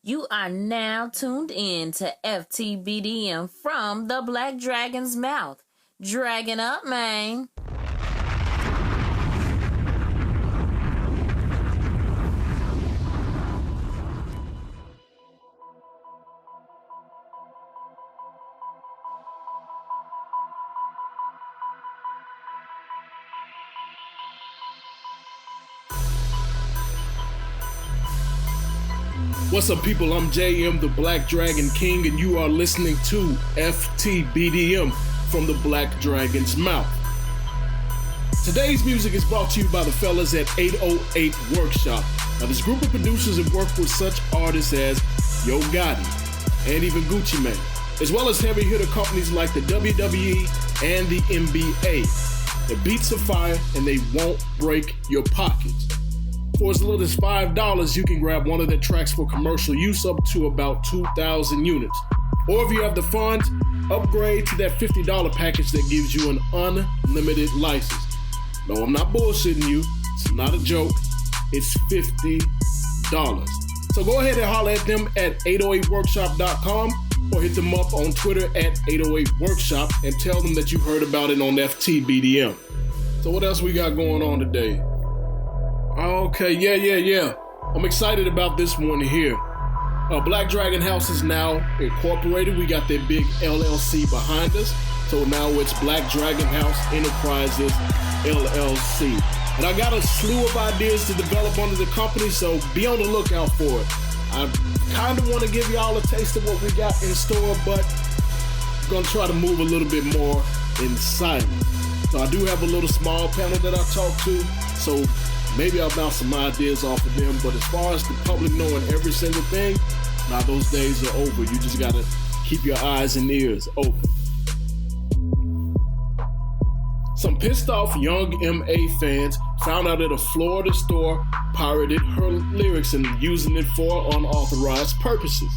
You are now tuned in to FTBDM from the Black Dragon's mouth. Dragon up, man. What's up, people? I'm JM, the Black Dragon King, and you are listening to FTBDM from the Black Dragon's mouth. Today's music is brought to you by the fellas at 808 Workshop. Now, this group of producers have worked with such artists as Yo Gotti and even Gucci Mane, as well as heavy hitter companies like the WWE and the NBA. The beats are fire, and they won't break your pockets. For as little as $5, you can grab one of their tracks for commercial use up to about 2,000 units. Or if you have the funds, upgrade to that $50 package that gives you an unlimited license. No, I'm not bullshitting you. It's not a joke. It's $50. So go ahead and holler at them at 808workshop.com or hit them up on Twitter at 808workshop and tell them that you heard about it on FTBDM. So what else we got going on today? Okay, yeah. I'm excited about this one here. Black Dragon House is now incorporated. We got that big LLC behind us. So now it's Black Dragon House Enterprises LLC. And I got a slew of ideas to develop under the company, so be on the lookout for it. I kind of want to give y'all a taste of what we got in store, but I'm going to try to move a little bit more in silence. So I do have a little small panel that I talk to, so maybe I'll bounce some ideas off of them, but as far as the public knowing every single thing, now those days are over. You just gotta keep your eyes and ears open. Some pissed off Young M.A. fans found out that a Florida store pirated her lyrics and using it for unauthorized purposes.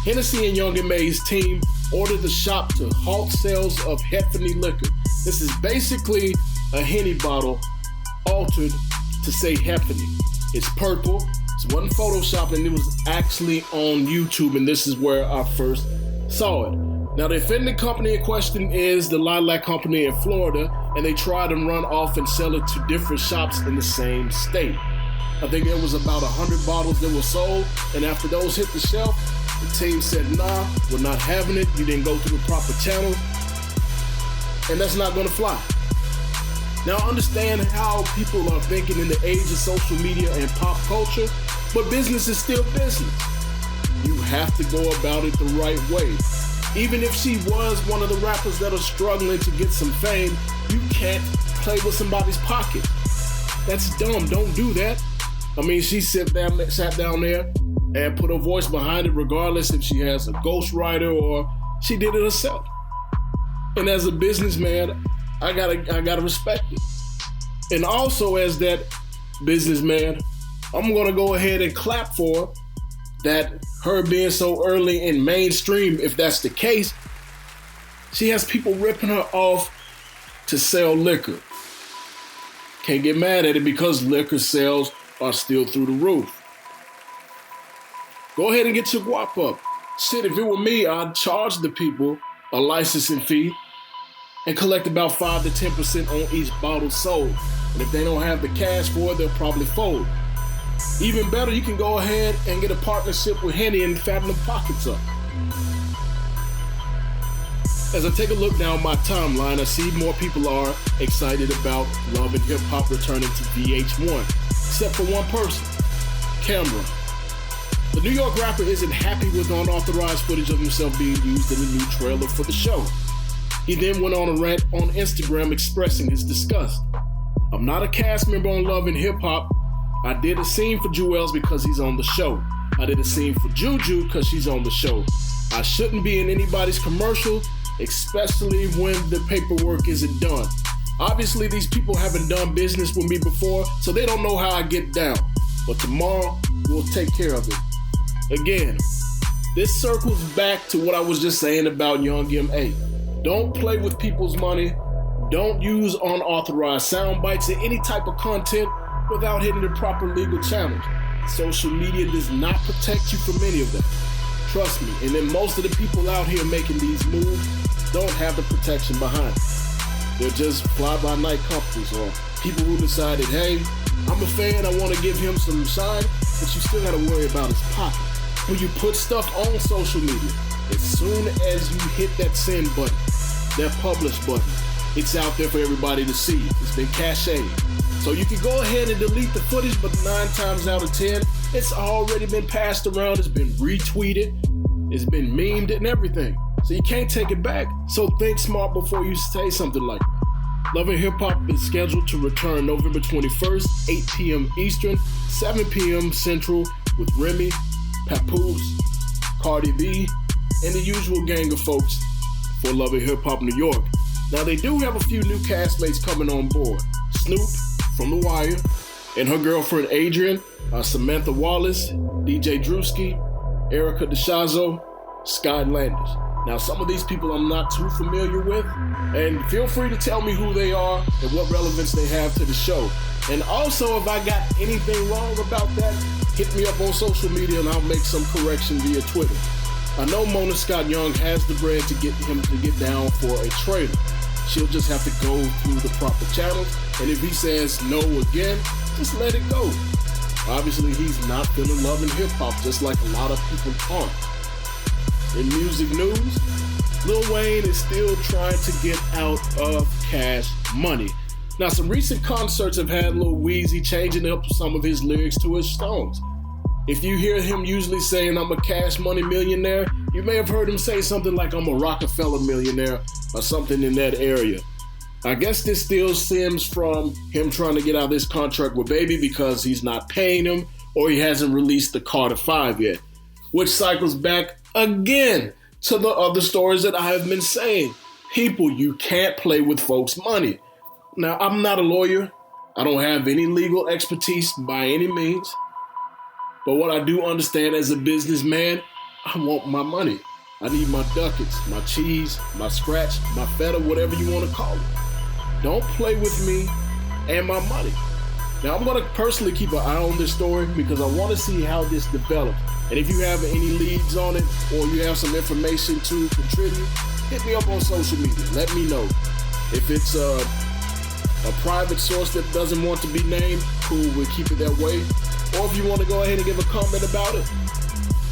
Hennessy and Young M.A.'s team ordered the shop to halt sales of Heffany liquor. This is basically a Henny bottle altered to say Heffany. It's purple. It wasn't photoshopped, and it was actually on YouTube, and this is where I first saw it. Now, the offending company in question is the Lilac Company in Florida, and they tried and run off and sell it to different shops in the same state. I think there was about 100 bottles that were sold, and after those hit the shelf, the team said, nah, we're not having it. You didn't go through the proper channels, and that's not gonna fly. Now, I understand how people are thinking in the age of social media and pop culture, but business is still business. You have to go about it the right way. Even if she was one of the rappers that are struggling to get some fame, you can't play with somebody's pocket. That's dumb. Don't do that. I mean, she sat down there and put her voice behind it, regardless if she has a ghostwriter or she did it herself. And as a businessman, I gotta respect it. And also, as that businessman, I'm gonna go ahead and clap for that her being so early in mainstream. If that's the case, she has people ripping her off to sell liquor. Can't get mad at it because liquor sales are still through the roof. Go ahead and get your guap up. Shit, if it were me, I'd charge the people a licensing fee and collect about 5 to 10% on each bottle sold. And if they don't have the cash for it, they'll probably fold. Even better, you can go ahead and get a partnership with Henny and fatten them pockets up. As I take a look down my timeline, I see more people are excited about Love and Hip Hop returning to VH1, except for one person, Cameron. The New York rapper isn't happy with unauthorized footage of himself being used in the new trailer for the show. He then went on a rant on Instagram expressing his disgust. I'm not a cast member on Love and Hip Hop. I did a scene for Jewels because he's on the show. I did a scene for Juju because she's on the show. I shouldn't be in anybody's commercial, especially when the paperwork isn't done. Obviously, these people haven't done business with me before, so they don't know how I get down. But tomorrow, we'll take care of it. Again, this circles back to what I was just saying about Young M.A. Don't play with people's money. Don't use unauthorized sound bites or any type of content without hitting the proper legal channels. social media does not protect you from any of that. Trust me. And then most of the people out here making these moves don't have the protection behind it. They're just fly-by-night companies or people who decided, hey, I'm a fan, I want to give him some shine, but you still got to worry about his pocket. When you put stuff on social media, as soon as you hit that send button, that publish button, it's out there for everybody to see. It's been cached. So you can go ahead and delete the footage, but 9 times out of 10, it's already been passed around, it's been retweeted, it's been memed and everything. So you can't take it back. So think smart before you say something like that. Love and Hip Hop is scheduled to return November 21st, 8 p.m. Eastern, 7 p.m. Central with Remy, Papoose, Cardi B, and the usual gang of folks for Love and Hip Hop New York. Now they do have a few new castmates coming on board. Snoop from The Wire and her girlfriend Adrian, Samantha Wallace, DJ Drewski, Erica DeShazo, Scott Landis. Now, some of these people I'm not too familiar with, and feel free to tell me who they are and what relevance they have to the show. And also, if I got anything wrong about that, hit me up on social media and I'll make some correction via Twitter. I know Mona Scott Young has the bread to get him to get down for a trailer. She'll just have to go through the proper channels, and if he says no again, just let it go. Obviously, he's not feeling love in hip-hop, just like a lot of people aren't. In music news, Lil Wayne is still trying to get out of Cash Money. Now, some recent concerts have had Lil Weezy changing up some of his lyrics to his songs. If you hear him usually saying, I'm a Cash Money millionaire, you may have heard him say something like, I'm a Rockefeller millionaire, or something in that area. I guess this still stems from him trying to get out of this contract with Baby because he's not paying him, or he hasn't released the Carter 5 yet, which cycles back again to the other stories that I have been saying. People, you can't play with folks' money. Now, I'm not a lawyer. I don't have any legal expertise by any means. But what I do understand as a businessman, I want my money. I need my ducats, my cheese, my scratch, my feta, whatever you want to call it. Don't play with me and my money. Now, I'm going to personally keep an eye on this story because I want to see how this develops. And if you have any leads on it or you have some information to contribute, hit me up on social media. Let me know. If it's a private source that doesn't want to be named, cool, we'll keep it that way. Or if you want to go ahead and give a comment about it,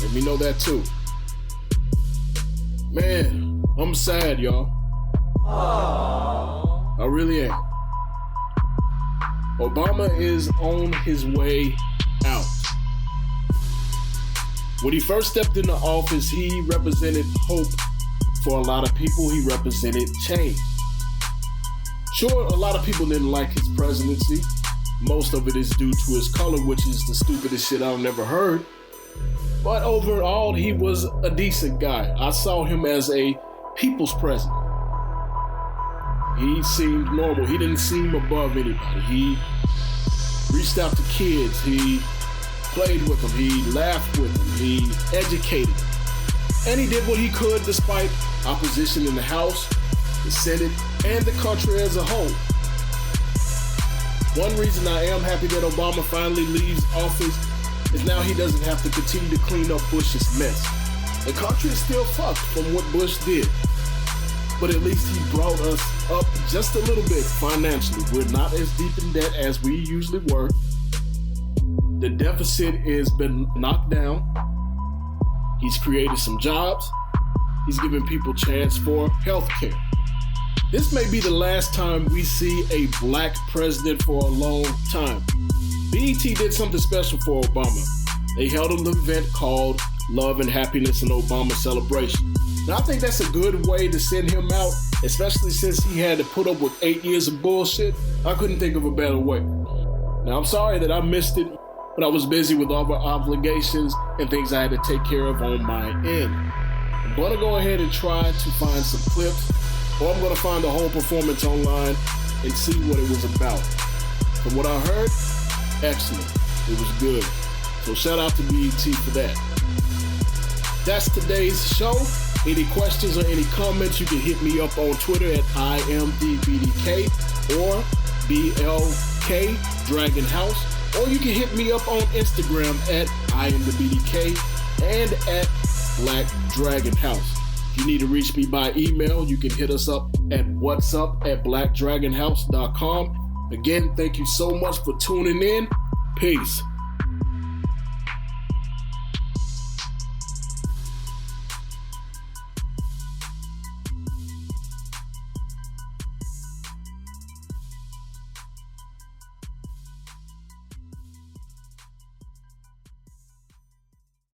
let me know that too. Man, I'm sad, y'all. Aww. I really am. Obama is on his way out. When he first stepped into office, he represented hope for a lot of people. He represented change. Sure, a lot of people didn't like his presidency. Most of it is due to his color, which is the stupidest shit I've never heard. But overall, he was a decent guy. I saw him as a people's president. He seemed normal. He didn't seem above anybody. He reached out to kids. He played with them. He laughed with them. He educated them. And he did what he could despite opposition in the House, the Senate, and the country as a whole. One reason I am happy that Obama finally leaves office is now he doesn't have to continue to clean up Bush's mess. The country is still fucked from what Bush did, but at least he brought us up just a little bit financially. We're not as deep in debt as we usually were. The deficit has been knocked down. He's created some jobs. He's given people chance for health care. This may be the last time we see a black president for a long time. BET did something special for Obama. They held an event called Love and Happiness and Obama Celebration. Now, I think that's a good way to send him out, especially since he had to put up with 8 years of bullshit. I couldn't think of a better way. Now, I'm sorry that I missed it, but I was busy with other obligations and things I had to take care of on my end. I'm going to go ahead and try to find some clips, or I'm going to find the whole performance online and see what it was about. From what I heard, excellent. It was good. So shout out to BET for that. That's today's show. Any questions or any comments, you can hit me up on Twitter at IMFTBDK or BLK Dragon House. Or you can hit me up on Instagram at IamTheBDK and at Black Dragon House. If you need to reach me by email, you can hit us up at whatsup@blackdragonhouse.com. Again, thank you so much for tuning in. Peace.